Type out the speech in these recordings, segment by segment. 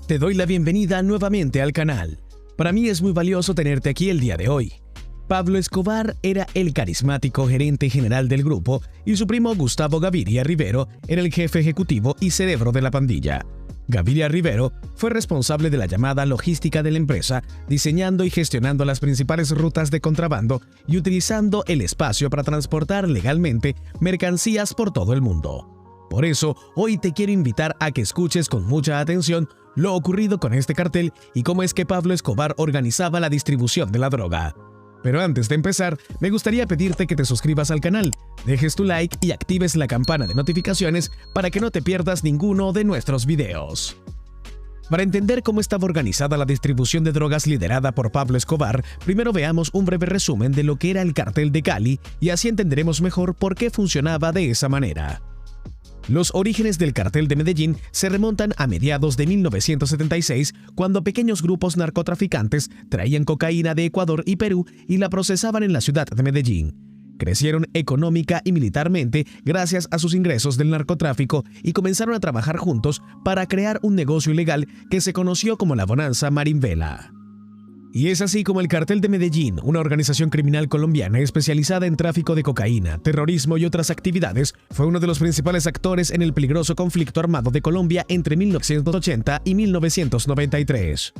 Te doy la bienvenida nuevamente al canal. Para mí es muy valioso tenerte aquí el día de hoy. Pablo Escobar era el carismático gerente general del grupo y su primo Gustavo Gaviria Rivero era el jefe ejecutivo y cerebro de la pandilla. Gaviria Rivero fue responsable de la llamada logística de la empresa, diseñando y gestionando las principales rutas de contrabando y utilizando el espacio para transportar legalmente mercancías por todo el mundo. Por eso, hoy te quiero invitar a que escuches con mucha atención lo ocurrido con este cartel y cómo es que Pablo Escobar organizaba la distribución de la droga. Pero antes de empezar, me gustaría pedirte que te suscribas al canal, dejes tu like y actives la campana de notificaciones para que no te pierdas ninguno de nuestros videos. Para entender cómo estaba organizada la distribución de drogas liderada por Pablo Escobar, primero veamos un breve resumen de lo que era el cartel de Cali y así entenderemos mejor por qué funcionaba de esa manera. Los orígenes del cartel de Medellín se remontan a mediados de 1976, cuando pequeños grupos narcotraficantes traían cocaína de Ecuador y Perú y la procesaban en la ciudad de Medellín. Crecieron económica y militarmente gracias a sus ingresos del narcotráfico y comenzaron a trabajar juntos para crear un negocio ilegal que se conoció como la Bonanza Marimbela. Y es así como el Cartel de Medellín, una organización criminal colombiana especializada en tráfico de cocaína, terrorismo y otras actividades, fue uno de los principales actores en el peligroso conflicto armado de Colombia entre 1980 y 1993.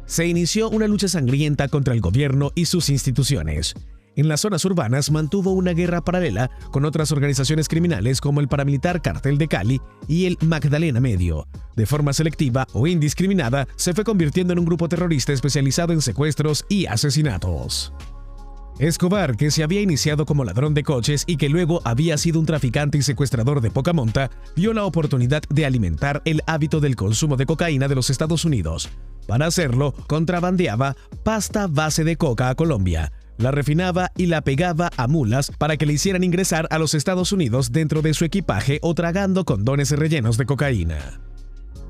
Se inició una lucha sangrienta contra el gobierno y sus instituciones. En las zonas urbanas mantuvo una guerra paralela con otras organizaciones criminales como el paramilitar Cartel de Cali y el Magdalena Medio. De forma selectiva o indiscriminada, se fue convirtiendo en un grupo terrorista especializado en secuestros y asesinatos. Escobar, que se había iniciado como ladrón de coches y que luego había sido un traficante y secuestrador de poca monta, vio la oportunidad de alimentar el hábito del consumo de cocaína de los Estados Unidos. Para hacerlo, contrabandeaba pasta base de coca a Colombia. La refinaba y la pegaba a mulas para que le hicieran ingresar a los Estados Unidos dentro de su equipaje o tragando condones rellenos de cocaína.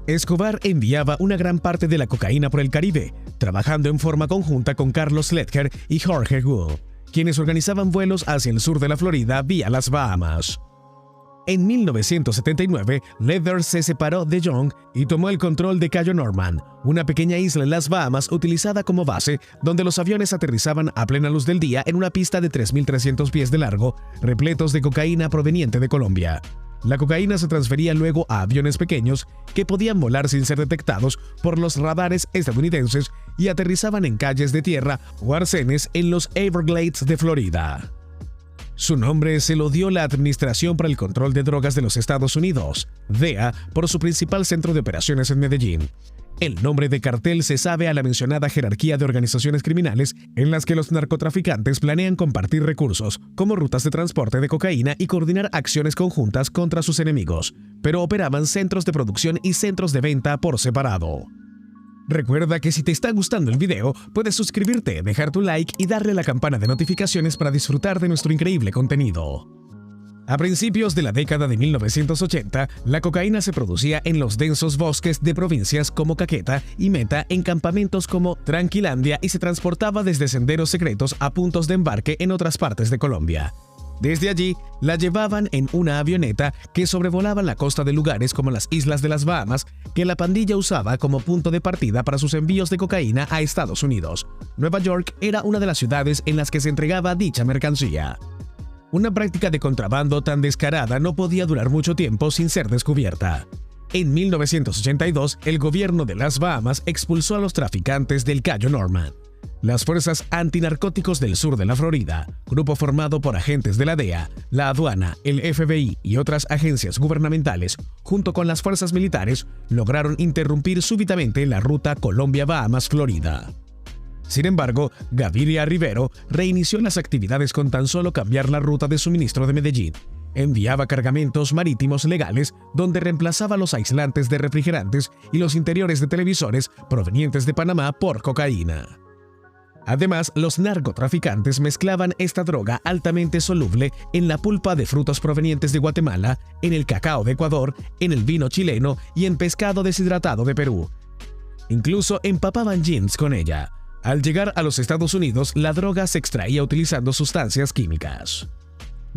Escobar enviaba una gran parte de la cocaína por el Caribe, trabajando en forma conjunta con Carlos Ledger y Jorge Gould, quienes organizaban vuelos hacia el sur de la Florida vía las Bahamas. En 1979, Ledger se separó de Young y tomó el control de Cayo Norman, una pequeña isla en las Bahamas utilizada como base, donde los aviones aterrizaban a plena luz del día en una pista de 3.300 pies de largo, repletos de cocaína proveniente de Colombia. La cocaína se transfería luego a aviones pequeños que podían volar sin ser detectados por los radares estadounidenses y aterrizaban en calles de tierra o arcenes en los Everglades de Florida. Su nombre se lo dio la Administración para el Control de Drogas de los Estados Unidos, DEA, por su principal centro de operaciones en Medellín. El nombre de cartel se sabe a la mencionada jerarquía de organizaciones criminales en las que los narcotraficantes planean compartir recursos, como rutas de transporte de cocaína y coordinar acciones conjuntas contra sus enemigos, pero operaban centros de producción y centros de venta por separado. Recuerda que si te está gustando el video, puedes suscribirte, dejar tu like y darle a la campana de notificaciones para disfrutar de nuestro increíble contenido. A principios de la década de 1980, la cocaína se producía en los densos bosques de provincias como Caquetá y Meta en campamentos como Tranquilandia y se transportaba desde senderos secretos a puntos de embarque en otras partes de Colombia. Desde allí, la llevaban en una avioneta que sobrevolaba la costa de lugares como las Islas de las Bahamas, que la pandilla usaba como punto de partida para sus envíos de cocaína a Estados Unidos. Nueva York era una de las ciudades en las que se entregaba dicha mercancía. Una práctica de contrabando tan descarada no podía durar mucho tiempo sin ser descubierta. En 1982, el gobierno de las Bahamas expulsó a los traficantes del Cayo Norman. Las Fuerzas Antinarcóticos del Sur de la Florida, grupo formado por agentes de la DEA, la aduana, el FBI y otras agencias gubernamentales, junto con las fuerzas militares, lograron interrumpir súbitamente la ruta Colombia-Bahamas-Florida. Sin embargo, Gaviria Rivero reinició las actividades con tan solo cambiar la ruta de suministro de Medellín. Enviaba cargamentos marítimos legales donde reemplazaba los aislantes de refrigerantes y los interiores de televisores provenientes de Panamá por cocaína. Además, los narcotraficantes mezclaban esta droga altamente soluble en la pulpa de frutos provenientes de Guatemala, en el cacao de Ecuador, en el vino chileno y en pescado deshidratado de Perú. Incluso empapaban jeans con ella. Al llegar a los Estados Unidos, la droga se extraía utilizando sustancias químicas.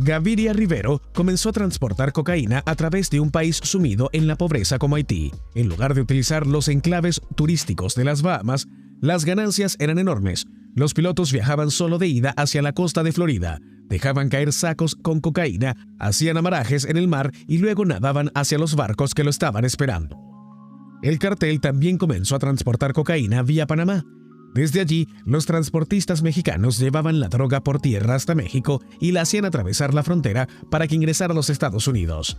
Gaviria Rivero comenzó a transportar cocaína a través de un país sumido en la pobreza como Haití. En lugar de utilizar los enclaves turísticos de las Bahamas, las ganancias eran enormes. Los pilotos viajaban solo de ida hacia la costa de Florida, dejaban caer sacos con cocaína, hacían amarrajes en el mar y luego nadaban hacia los barcos que lo estaban esperando. El cartel también comenzó a transportar cocaína vía Panamá. Desde allí, los transportistas mexicanos llevaban la droga por tierra hasta México y la hacían atravesar la frontera para que ingresara a los Estados Unidos.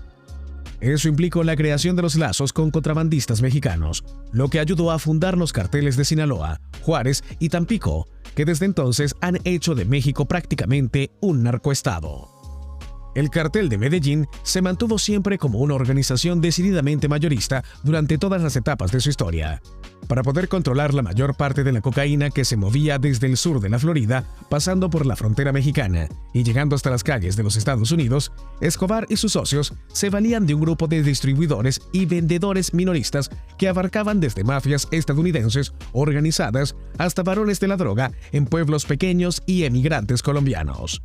Eso implicó la creación de los lazos con contrabandistas mexicanos, lo que ayudó a fundar los carteles de Sinaloa, Juárez y Tampico, que desde entonces han hecho de México prácticamente un narcoestado. El cartel de Medellín se mantuvo siempre como una organización decididamente mayorista durante todas las etapas de su historia. Para poder controlar la mayor parte de la cocaína que se movía desde el sur de la Florida, pasando por la frontera mexicana y llegando hasta las calles de los Estados Unidos, Escobar y sus socios se valían de un grupo de distribuidores y vendedores minoristas que abarcaban desde mafias estadounidenses organizadas hasta varones de la droga en pueblos pequeños y emigrantes colombianos.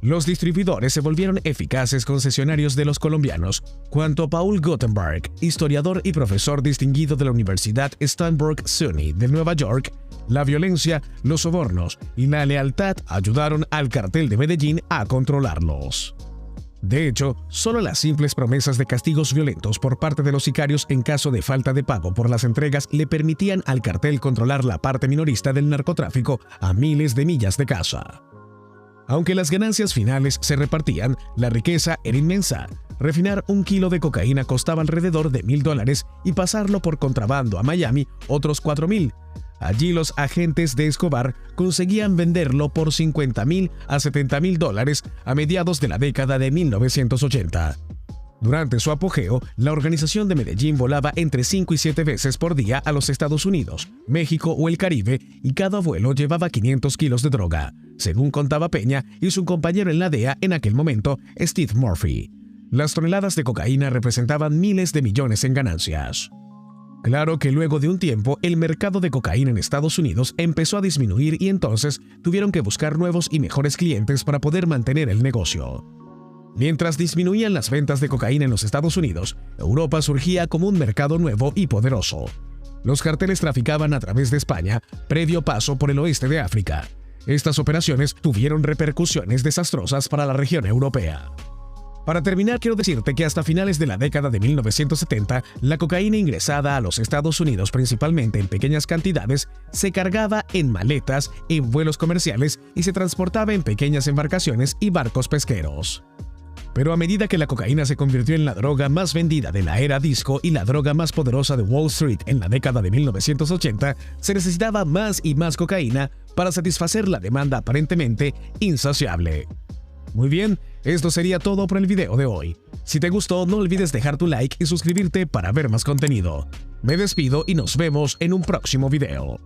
Los distribuidores se volvieron eficaces concesionarios de los colombianos. Cuanto Paul Guttenberg, historiador y profesor distinguido de la Universidad Stanford SUNY de Nueva York, la violencia, los sobornos y la lealtad ayudaron al cartel de Medellín a controlarlos. De hecho, solo las simples promesas de castigos violentos por parte de los sicarios en caso de falta de pago por las entregas le permitían al cartel controlar la parte minorista del narcotráfico a miles de millas de casa. Aunque las ganancias finales se repartían, la riqueza era inmensa. Refinar un kilo de cocaína costaba alrededor de $1,000 y pasarlo por contrabando a Miami otros $4,000. Allí los agentes de Escobar conseguían venderlo por $50,000 a $70,000 a mediados de la década de 1980. Durante su apogeo, la organización de Medellín volaba entre 5 y 7 veces por día a los Estados Unidos, México o el Caribe y cada vuelo llevaba 500 kilos de droga, según contaba Peña y su compañero en la DEA en aquel momento, Steve Murphy. Las toneladas de cocaína representaban miles de millones en ganancias. Claro que luego de un tiempo, el mercado de cocaína en Estados Unidos empezó a disminuir y entonces tuvieron que buscar nuevos y mejores clientes para poder mantener el negocio. Mientras disminuían las ventas de cocaína en los Estados Unidos, Europa surgía como un mercado nuevo y poderoso. Los carteles traficaban a través de España, previo paso por el oeste de África. Estas operaciones tuvieron repercusiones desastrosas para la región europea. Para terminar, quiero decirte que hasta finales de la década de 1970, la cocaína ingresada a los Estados Unidos, principalmente en pequeñas cantidades, se cargaba en maletas, en vuelos comerciales y se transportaba en pequeñas embarcaciones y barcos pesqueros. Pero a medida que la cocaína se convirtió en la droga más vendida de la era disco y la droga más poderosa de Wall Street en la década de 1980, se necesitaba más y más cocaína para satisfacer la demanda aparentemente insaciable. Muy bien, esto sería todo por el video de hoy. Si te gustó, no olvides dejar tu like y suscribirte para ver más contenido. Me despido y nos vemos en un próximo video.